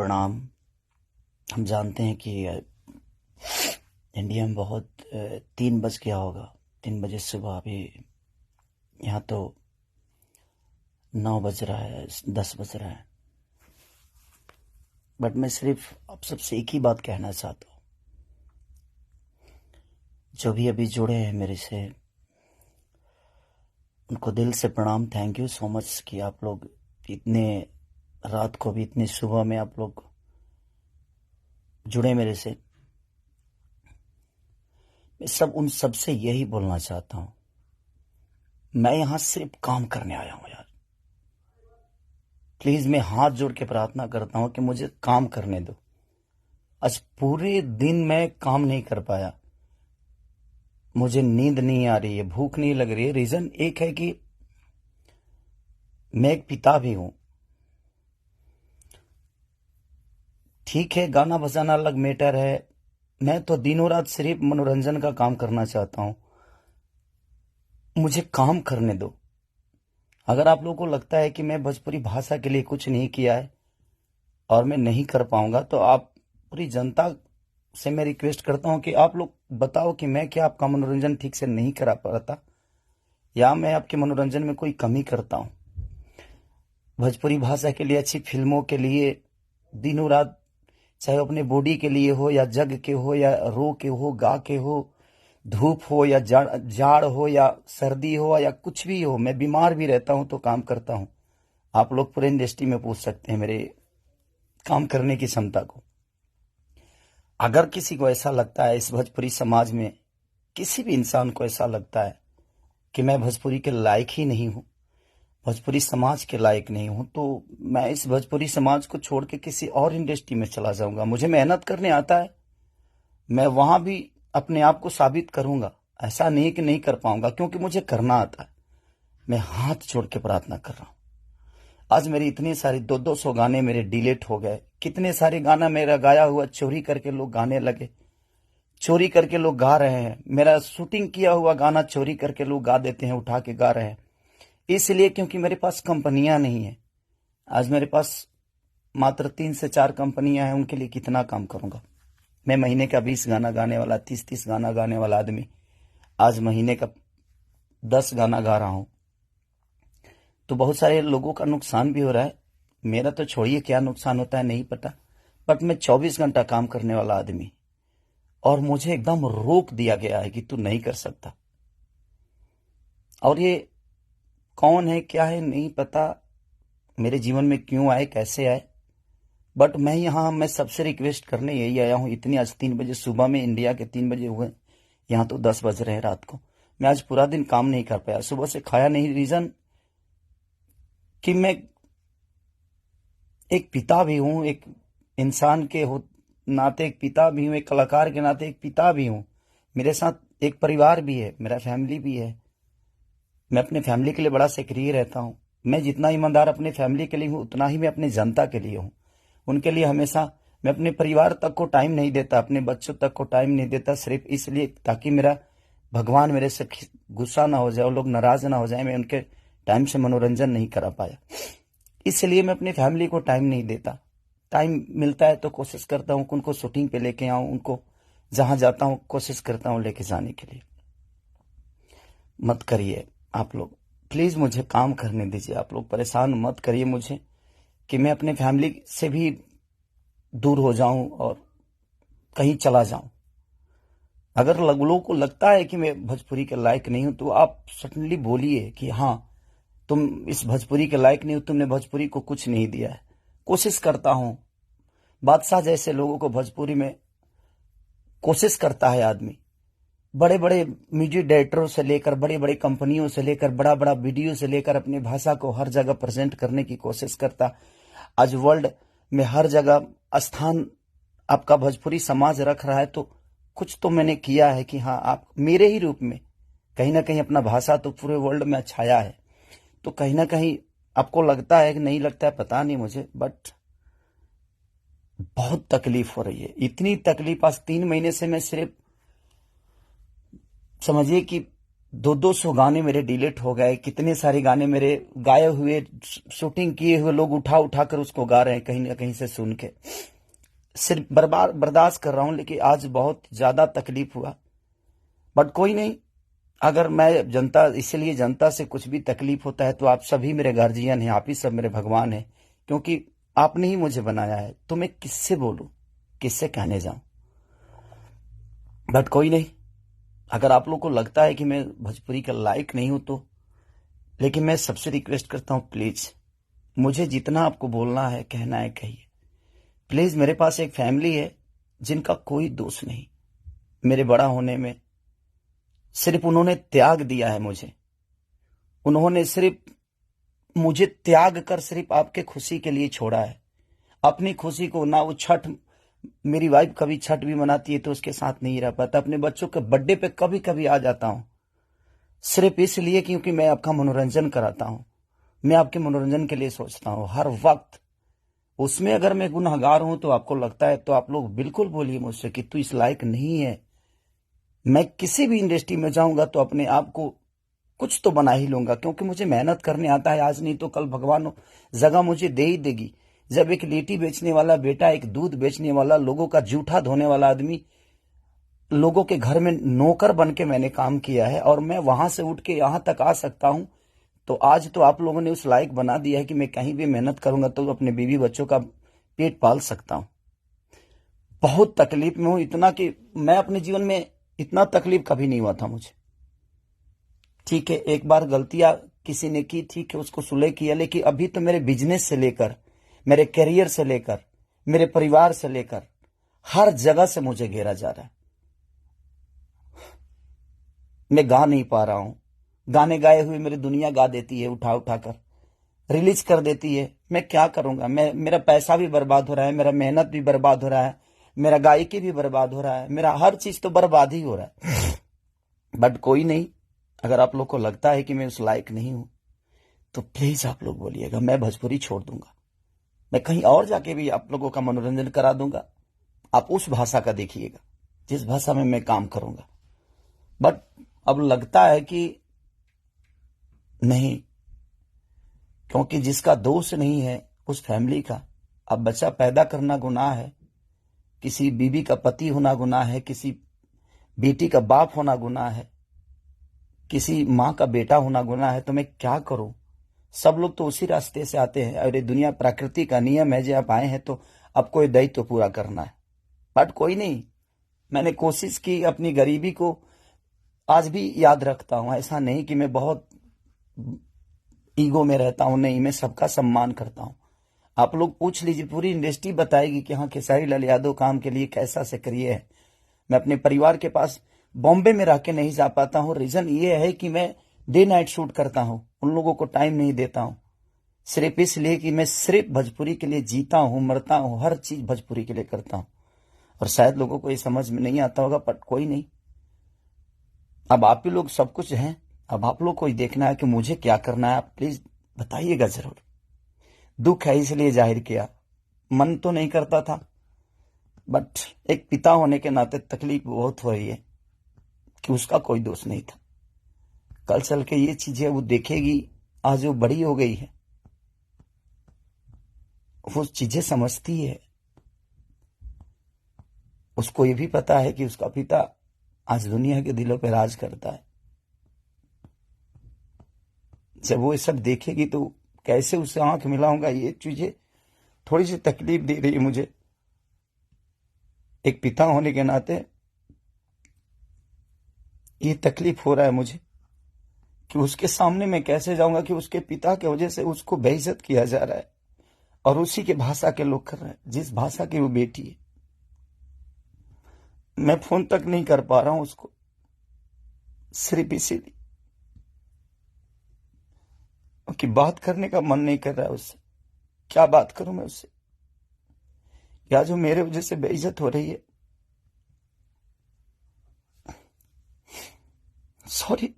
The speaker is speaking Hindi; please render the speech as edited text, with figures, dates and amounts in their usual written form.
प्रणाम। हम जानते हैं कि इंडिया में बहुत 3 बज गया होगा, 3 बजे सुबह। अभी यहाँ तो 9 बज रहा है, 10 बज रहा है। बट मैं सिर्फ आप सबसे एक ही बात कहना चाहता हूँ। जो भी अभी जुड़े हैं मेरे से, उनको दिल से प्रणाम। थैंक यू सो मच कि आप लोग इतने रात को भी, इतने सुबह में आप लोग जुड़े मेरे से। मैं उन सबसे यही बोलना चाहता हूं, मैं यहां सिर्फ काम करने आया हूं यार। प्लीज मैं हाथ जोड़ के प्रार्थना करता हूं कि मुझे काम करने दो। आज पूरे दिन मैं काम नहीं कर पाया, मुझे नींद नहीं आ रही है, भूख नहीं लग रही है। रीजन एक है कि मैं एक पिता भी हूं। ठीक है, गाना बजाना अलग मैटर है, मैं तो दिनों रात सिर्फ मनोरंजन का काम करना चाहता हूं। मुझे काम करने दो। अगर आप लोगों को लगता है कि मैं भोजपुरी भाषा के लिए कुछ नहीं किया है और मैं नहीं कर पाऊंगा, तो आप पूरी जनता से मैं रिक्वेस्ट करता हूं कि आप लोग बताओ कि मैं क्या आपका मनोरंजन ठीक से नहीं करा पाता, या मैं आपके मनोरंजन में कोई कमी करता हूं। भोजपुरी भाषा के लिए, अच्छी फिल्मों के लिए दिनों रात, चाहे अपने बॉडी के लिए हो या जग के हो या रो के हो, गा के हो, धूप हो या जाड़ हो या सर्दी हो या कुछ भी हो, मैं बीमार भी रहता हूं तो काम करता हूं। आप लोग पूरे इंडस्ट्री में पूछ सकते हैं मेरे काम करने की क्षमता को। अगर किसी को ऐसा लगता है, इस भोजपुरी समाज में किसी भी इंसान को ऐसा लगता है कि मैं भोजपुरी के लायक ही नहीं हूं, भोजपुरी समाज के लायक नहीं हूं, तो मैं इस भोजपुरी समाज को छोड़ के किसी और इंडस्ट्री में चला जाऊंगा। मुझे मेहनत करने आता है, मैं वहां भी अपने आप को साबित करूंगा। ऐसा नहीं कि नहीं कर पाऊंगा, क्योंकि मुझे करना आता है। मैं हाथ जोड़ के प्रार्थना कर रहा हूं। आज मेरी इतनी सारी 200 गाने मेरे डिलीट हो गए। कितने सारे गाना मेरा गाया हुआ चोरी करके लोग गाने लगे, चोरी करके लोग गा रहे हैं। मेरा शूटिंग किया हुआ गाना चोरी करके लोग गा देते हैं, उठा के गा रहे हैं। इसलिए क्योंकि मेरे पास कंपनियां नहीं है। आज मेरे पास मात्र 3 से 4 कंपनियां हैं, उनके लिए कितना काम करूंगा मैं। महीने का 20 गाना गाने वाला, 30 गाना गाने वाला आदमी आज महीने का 10 गाना गा रहा हूं, तो बहुत सारे लोगों का नुकसान भी हो रहा है। मेरा तो छोड़िए, क्या नुकसान होता है नहीं पता, बट मैं 24 घंटा काम करने वाला आदमी, और मुझे एकदम रोक दिया गया है कि तू नहीं कर सकता। और ये कौन है, क्या है, नहीं पता, मेरे जीवन में क्यों आए, कैसे आए, बट मैं सबसे रिक्वेस्ट करने यही आया हूं। इतनी आज 3 बजे सुबह में, इंडिया के 3 बजे हुए, यहां तो 10 बज रहे हैं रात को। मैं आज पूरा दिन काम नहीं कर पाया, सुबह से खाया नहीं। रीजन कि मैं एक पिता भी हूं, एक इंसान के नाते एक पिता भी हूं, एक कलाकार के नाते एक पिता भी हूं। मेरे साथ एक परिवार भी है, मेरा फैमिली भी है। मैं अपने फैमिली के लिए बड़ा सक्रिय रहता हूं। मैं जितना ईमानदार अपने फैमिली के लिए हूं, उतना ही मैं अपने जनता के लिए हूं। उनके लिए हमेशा मैं अपने परिवार तक को टाइम नहीं देता, अपने बच्चों तक को टाइम नहीं देता, सिर्फ इसलिए ताकि मेरा भगवान मेरे से गुस्सा ना हो जाए, वो लोग नाराज ना हो जाए, मैं उनके टाइम से मनोरंजन नहीं करा पाया। इसलिए मैं अपनी फैमिली को टाइम नहीं देता। टाइम मिलता है तो कोशिश करता हूं कि उनको शूटिंग पे लेके आऊं, उनको जहां जाता हूं कोशिश करता हूं लेके जाने के लिए। मत करिए आप लोग, प्लीज मुझे काम करने दीजिए। आप लोग परेशान मत करिए मुझे कि मैं अपने फैमिली से भी दूर हो जाऊं और कहीं चला जाऊं। अगर लोगों को लगता है कि मैं भोजपुरी के लायक नहीं हूं, तो आप सडनली बोलिए कि हाँ, तुम इस भोजपुरी के लायक नहीं हो, तुमने भोजपुरी को कुछ नहीं दिया है। कोशिश करता हूं, बादशाह जैसे लोगों को भोजपुरी में कोशिश करता है आदमी। बड़े बड़े म्यूजिक डायरेक्टरों से लेकर, बड़े बड़े कंपनियों से लेकर, बड़ा बड़ा वीडियो से लेकर अपनी भाषा को हर जगह प्रेजेंट करने की कोशिश करता। आज वर्ल्ड में हर जगह स्थान आपका भोजपुरी समाज रख रहा है, तो कुछ तो मैंने किया है कि हाँ, आप मेरे ही रूप में कहीं ना कहीं अपना भाषा तो पूरे वर्ल्ड में छाया है। तो कहीं ना कहीं आपको लगता है कि नहीं लगता है, पता नहीं मुझे, बट बहुत तकलीफ हो रही है। इतनी तकलीफ आज 3 महीने से मैं सिर्फ समझिए कि 200 गाने मेरे डिलीट हो गए, कितने सारे गाने मेरे गाए हुए, शूटिंग किए हुए लोग उठा उठा कर उसको गा रहे हैं कहीं ना कहीं से सुन के। सिर्फ बर्बाद बर्दाश्त कर रहा हूं, लेकिन आज बहुत ज्यादा तकलीफ हुआ। बट कोई नहीं, अगर मैं जनता, इसलिए जनता से कुछ भी तकलीफ होता है तो आप सभी मेरे गार्जियन हैं, आप ही सब मेरे भगवान हैं, क्योंकि आपने ही मुझे बनाया है। तो मैं किससे बोलूं, किससे कहने जाऊं। बट कोई नहीं, अगर आप लोग को लगता है कि मैं भोजपुरी का लायक नहीं हूं तो, लेकिन मैं सबसे रिक्वेस्ट करता हूं, प्लीज मुझे जितना आपको बोलना है, कहना है, कहिए प्लीज। मेरे पास एक फैमिली है जिनका कोई दोष नहीं मेरे बड़ा होने में। सिर्फ उन्होंने त्याग दिया है मुझे, उन्होंने सिर्फ मुझे त्याग कर सिर्फ आपके खुशी के लिए छोड़ा है। अपनी खुशी को ना, वो छठ, मेरी वाइफ कभी छठ भी मनाती है तो उसके साथ नहीं रह पाता। अपने बच्चों के बर्थडे पे कभी कभी आ जाता हूं, सिर्फ इसलिए क्योंकि मैं आपका मनोरंजन कराता हूं। मैं आपके मनोरंजन के लिए सोचता हूं हर वक्त। उसमें अगर मैं गुनहगार हूं तो आपको लगता है तो आप लोग बिल्कुल बोलिए मुझसे कि तू इस लायक नहीं है। मैं किसी भी इंडस्ट्री में जाऊंगा तो अपने आप को कुछ तो बना ही लूंगा, क्योंकि मुझे मेहनत करने आता है। आज नहीं तो कल भगवान जगह मुझे दे ही देगी। जब एक लिट्टी बेचने वाला बेटा, एक दूध बेचने वाला, लोगों का जूठा धोने वाला आदमी, लोगों के घर में नौकर बन के मैंने काम किया है और मैं वहां से उठ के यहां तक आ सकता हूं, तो आज तो आप लोगों ने उस लायक बना दिया है कि मैं कहीं भी मेहनत करूंगा तो अपने बीवी बच्चों का पेट पाल सकता हूं। बहुत तकलीफ में हूं, इतना कि मैं अपने जीवन में इतना तकलीफ कभी नहीं हुआ था मुझे। ठीक है, एक बार गलतियां किसी ने की, ठीक है, उसको सुलह किया, लेकिन अभी तो मेरे बिजनेस से लेकर, मेरे करियर से लेकर, मेरे परिवार से लेकर हर जगह से मुझे घेरा जा रहा है। मैं गा नहीं पा रहा हूं। गाने गाए हुए मेरी दुनिया गा देती है, उठा उठा कर रिलीज कर देती है। मैं क्या करूंगा, मेरा पैसा भी बर्बाद हो रहा है, मेरा मेहनत भी बर्बाद हो रहा है, मेरा गायकी भी बर्बाद हो रहा है, मेरा हर चीज तो बर्बाद ही हो रहा है। बट कोई नहीं, अगर आप लोग को लगता है कि मैं उस लायक नहीं हूं तो प्लीज आप लोग बोलिएगा, मैं भोजपुरी छोड़ दूंगा। मैं कहीं और जाके भी आप लोगों का मनोरंजन करा दूंगा। आप उस भाषा का देखिएगा जिस भाषा में मैं काम करूंगा। बट अब लगता है कि नहीं, क्योंकि जिसका दोष नहीं है उस फैमिली का। अब बच्चा पैदा करना गुनाह है, किसी बीबी का पति होना गुनाह है, किसी बेटी का बाप होना गुनाह है, किसी माँ का बेटा होना गुनाह है। तो मैं क्या करूं। सब लोग तो उसी रास्ते से आते हैं और ये दुनिया प्रकृति का नियम है, जो आप आए हैं तो आपको ये दायित्व तो पूरा करना है। बट कोई नहीं, मैंने कोशिश की, अपनी गरीबी को आज भी याद रखता हूं। ऐसा नहीं कि मैं बहुत ईगो में रहता हूं, नहीं, मैं सबका सम्मान करता हूं। आप लोग पूछ लीजिए, पूरी इंडस्ट्री बताएगी कि हाँ, खेसारी लाल यादव काम के लिए कैसा सक्रिय है। मैं अपने परिवार के पास बॉम्बे में रह के नहीं जा पाता हूं। रीजन ये है कि मैं डे नाइट शूट करता हूं, उन लोगों को टाइम नहीं देता हूं, सिर्फ इसलिए कि मैं सिर्फ भोजपुरी के लिए जीता हूं, मरता हूं, हर चीज भोजपुरी के लिए करता हूं। और शायद लोगों को ये समझ में नहीं आता होगा, पर कोई नहीं, अब आप ही लोग सब कुछ हैं। अब आप लोग को ही देखना है कि मुझे क्या करना है। आप प्लीज बताइएगा जरूर। दुख है इसलिए जाहिर किया, मन तो नहीं करता था, बट एक पिता होने के नाते तकलीफ बहुत हो रही है कि उसका कोई दोष नहीं था। कल चल के ये चीजें वो देखेगी, आज वो बड़ी हो गई है, वो चीजें समझती है। उसको ये भी पता है कि उसका पिता आज दुनिया के दिलों पे राज करता है। जब वो ये सब देखेगी तो कैसे उससे आंख मिलाऊंगा, ये चीजें थोड़ी सी तकलीफ दे रही है मुझे। एक पिता होने के नाते ये तकलीफ हो रहा है मुझे कि उसके सामने मैं कैसे जाऊंगा कि उसके पिता की वजह से उसको बेइज्जत किया जा रहा है और उसी के भाषा के लोग कर रहे हैं, जिस भाषा की वो बेटी है। मैं फोन तक नहीं कर पा रहा हूं उसको, सिर्फ इसीलिए कि बात करने का मन नहीं कर रहा है उससे। क्या बात करूं मैं उससे, या जो मेरे वजह से बेइज्जत हो रही है। सॉरी।